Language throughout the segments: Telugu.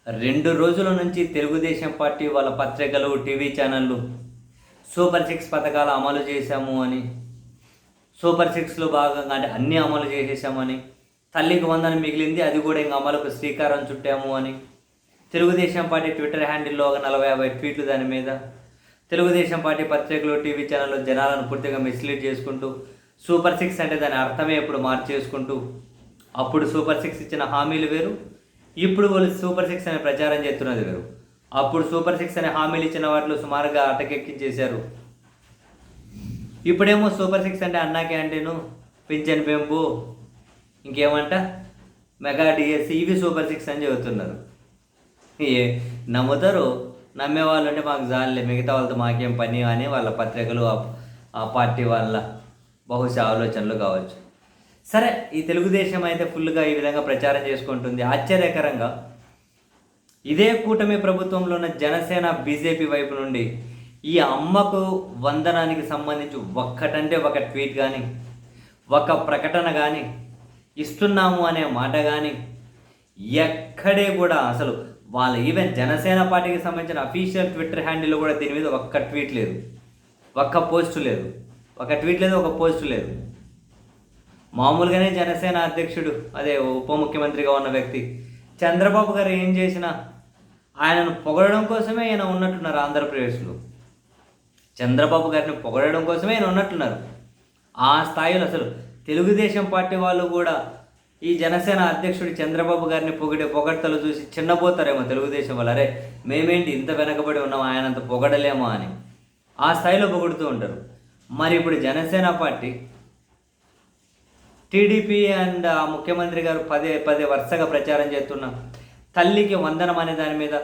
2 రోజుల నుంచి తెలుగుదేశం పార్టీ వాళ్ళ పత్రికలు, టీవీ ఛానళ్ళు సూపర్ సిక్స్ పథకాలు అమలు చేశాము అని, సూపర్ సిక్స్‌లో భాగంగా అంటే అన్నీ అమలు చేసేసామని, తల్లికి వందనం మిగిలింది అది కూడా ఇంక అమలుకు శ్రీకారం చుట్టాము అని, తెలుగుదేశం పార్టీ ట్విట్టర్ హ్యాండిల్‌లో ఒక 40, 50 ట్వీట్లు దాని మీద, తెలుగుదేశం పార్టీ పత్రికలు, టీవీ ఛానళ్ళు జనాలను పూర్తిగా మిస్‌లీడ్ చేసుకుంటూ, సూపర్ సిక్స్ అంటే దాని అర్థమే ఇప్పుడు మార్చేసుకుంటూ, అప్పుడు సూపర్ సిక్స్ ఇచ్చిన హామీలు వేరు, ఇప్పుడు వాళ్ళు సూపర్ సిక్స్ అనే ప్రచారం చేస్తున్నది వేరు. అప్పుడు సూపర్ సిక్స్ అనే హామీలు ఇచ్చిన వాటిలో సుమారుగా అటకెక్కించేశారు. ఇప్పుడేమో సూపర్ సిక్స్ అంటే అన్నా క్యాంటీను, పింఛన్ పెంపు, ఇంకేమంట మెగా డిఎస్సి, ఇవి సూపర్ సిక్స్ అని చెబుతున్నారు. నమ్ముతారు, నమ్మేవాళ్ళు అంటే మాకు జాలే, మిగతా వాళ్ళతో మాకేం పని అని వాళ్ళ పత్రికలు, ఆ పార్టీ వాళ్ళ బహుశా ఆలోచనలు కావచ్చు. సరే, ఈ తెలుగుదేశం అయితే ఫుల్గా ఈ విధంగా ప్రచారం చేసుకుంటుంది. ఆశ్చర్యకరంగా ఇదే కూటమి ప్రభుత్వంలో ఉన్న జనసేన, బీజేపీ వైపు నుండి ఈ అమ్మకు వందనానికి సంబంధించి ఒక్కటంటే ఒక ట్వీట్ కానీ, ఒక ప్రకటన కానీ, ఇస్తున్నాము అనే మాట కానీ ఎక్కడే కూడా అసలు వాళ్ళ ఈవెన్ జనసేన పార్టీకి సంబంధించిన అఫీషియల్ ట్విట్టర్ హ్యాండిల్లో కూడా దీని మీద ఒక్క ట్వీట్ లేదు, ఒక్క పోస్టు లేదు, ఒక ట్వీట్ లేదు, ఒక పోస్టు లేదు. మామూలుగానే జనసేన అధ్యక్షుడు, అదే ఉప ముఖ్యమంత్రిగా ఉన్న వ్యక్తి చంద్రబాబు గారు ఏం చేసినా ఆయనను పొగడడం కోసమే ఆయన ఉన్నట్టున్నారు. ఆంధ్రప్రదేశ్లో చంద్రబాబు గారిని పొగడడం కోసమే ఆయన ఉన్నట్టున్నారు. ఆ స్థాయిలో అసలు తెలుగుదేశం పార్టీ వాళ్ళు కూడా ఈ జనసేన అధ్యక్షుడు చంద్రబాబు గారిని పొగడ్తలు చూసి చిన్నపోతారేమో తెలుగుదేశం వాళ్ళు. అరే మేమేంటి ఇంత వెనకబడి ఉన్నాం, ఆయనంత పొగడలేమో అని ఆ స్థాయిలో పొగుడుతూ ఉంటారు. మరి ఇప్పుడు జనసేన పార్టీ, టీడీపీ అండ్ ఆ ముఖ్యమంత్రి గారు పదే పదే వరుసగా ప్రచారం చేస్తున్నాం తల్లికి వందనం అనే దాని మీద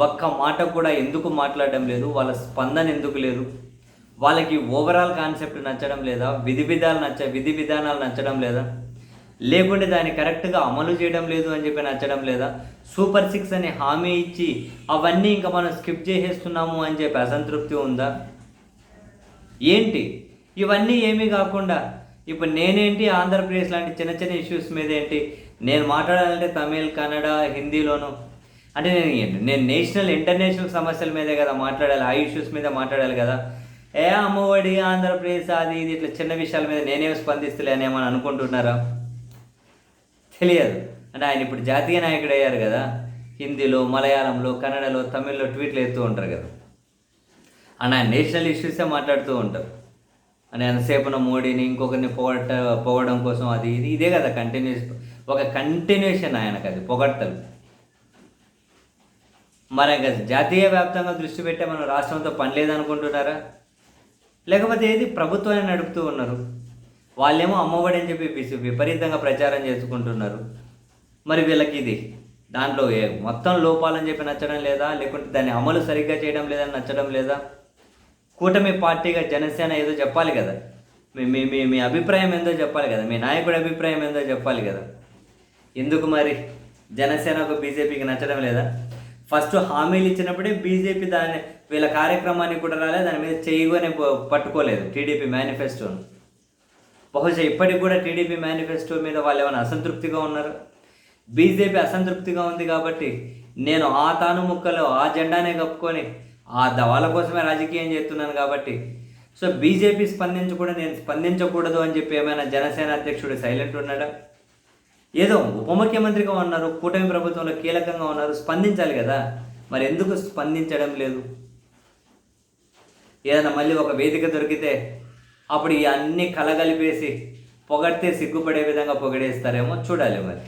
ఒక్క మాట కూడా ఎందుకు మాట్లాడడం లేదు? వాళ్ళ స్పందన ఎందుకు లేదు? వాళ్ళకి ఓవరాల్ కాన్సెప్ట్ నచ్చడం లేదా? విధి విధానాలు నచ్చడం లేదా? లేకుంటే దాన్ని కరెక్ట్గా అమలు చేయడం లేదు అని చెప్పి నచ్చడం లేదా? సూపర్ సిక్స్ అని హామీ ఇచ్చి అవన్నీ ఇంకా మనం స్కిప్ చేసేస్తున్నాము అని చెప్పి అసంతృప్తి ఉందా? ఏంటి ఇవన్నీ ఏమీ కాకుండా ఇప్పుడు నేనేంటి ఆంధ్రప్రదేశ్ లాంటి చిన్న చిన్న ఇష్యూస్ మీద ఏంటి నేను మాట్లాడాలంటే తమిళ్, కన్నడ, హిందీలోను, అంటే నేను నేషనల్ ఇంటర్నేషనల్ సమస్యల మీదే కదా మాట్లాడాలి, ఆ ఇష్యూస్ మీద మాట్లాడాలి కదా. అమ్మఒడి, ఆంధ్రప్రదేశ్, అది ఇది ఇట్లా చిన్న విషయాల మీద నేనేం స్పందిస్తలే అని ఏమని అనుకుంటున్నారా? తెలియదు. అంటే ఆయన ఇప్పుడు జాతీయ నాయకుడు అయ్యారు కదా, హిందీలో, మలయాళంలో, కన్నడలో, తమిళ్లో ట్వీట్లు ఎత్తూ ఉంటారు కదా, అండ్ ఆయన నేషనల్ ఇష్యూసే మాట్లాడుతూ ఉంటారు. అని ఎంతసేపున మోడీని ఇంకొకరిని పొగడం కోసం అది ఇది ఇదే కదా కంటిన్యూషన్ ఆయనకు అది పొగడ్తలు. మరి ఇంకా జాతీయ వ్యాప్తంగా దృష్టి పెట్టే మనం రాష్ట్రంతో పని లేదనుకుంటున్నారా? లేకపోతే ఏది ప్రభుత్వాన్ని నడుపుతూ ఉన్నారు. వాళ్ళేమో అమ్మఒడి అని చెప్పి విపరీతంగా ప్రచారం చేసుకుంటున్నారు. మరి వీళ్ళకి ఇది దాంట్లో మొత్తం లోపాలని చెప్పి నచ్చడం లేదా? లేకుంటే దాన్ని అమలు సరిగ్గా చేయడం లేదని నచ్చడం లేదా? కూటమి పార్టీగా జనసేన ఏదో చెప్పాలి కదా, మీ అభిప్రాయం ఏందో చెప్పాలి కదా, మీ నాయకుడి అభిప్రాయం ఏందో చెప్పాలి కదా. ఎందుకు మరి జనసేనకు, బీజేపీకి నచ్చడం లేదా? ఫస్ట్ హామీలు ఇచ్చినప్పుడే బీజేపీ వీళ్ళ కార్యక్రమాన్ని కూడా రాలేదు, దాని మీద చేయగానే పట్టుకోలేదు టీడీపీ మేనిఫెస్టోను. బహుశా ఇప్పటికి కూడా టీడీపీ మేనిఫెస్టో మీద వాళ్ళు ఏమైనా అసంతృప్తిగా ఉన్నారు? బీజేపీ అసంతృప్తిగా ఉంది కాబట్టి నేను ఆ తాను ముక్కలో ఆ జెండానే కప్పుకొని వాళ్ళ కోసమే రాజకీయం చేస్తున్నాను కాబట్టి సో బీజేపీ నేను స్పందించకూడదు అని చెప్పి ఏమైనా జనసేన అధ్యక్షుడు సైలెంట్ ఉన్నాడా? ఏదో ఉప ముఖ్యమంత్రిగా ఉన్నారు, కూటమి ప్రభుత్వంలో కీలకంగా ఉన్నారు, స్పందించాలి కదా. మరి ఎందుకు స్పందించడం లేదు? ఏదైనా మళ్ళీ ఒక వేదిక దొరికితే అప్పుడు ఇవన్నీ కలగలిపేసి పొగడితే సిగ్గుపడే విధంగా పొగడేస్తారేమో చూడాలి మరి.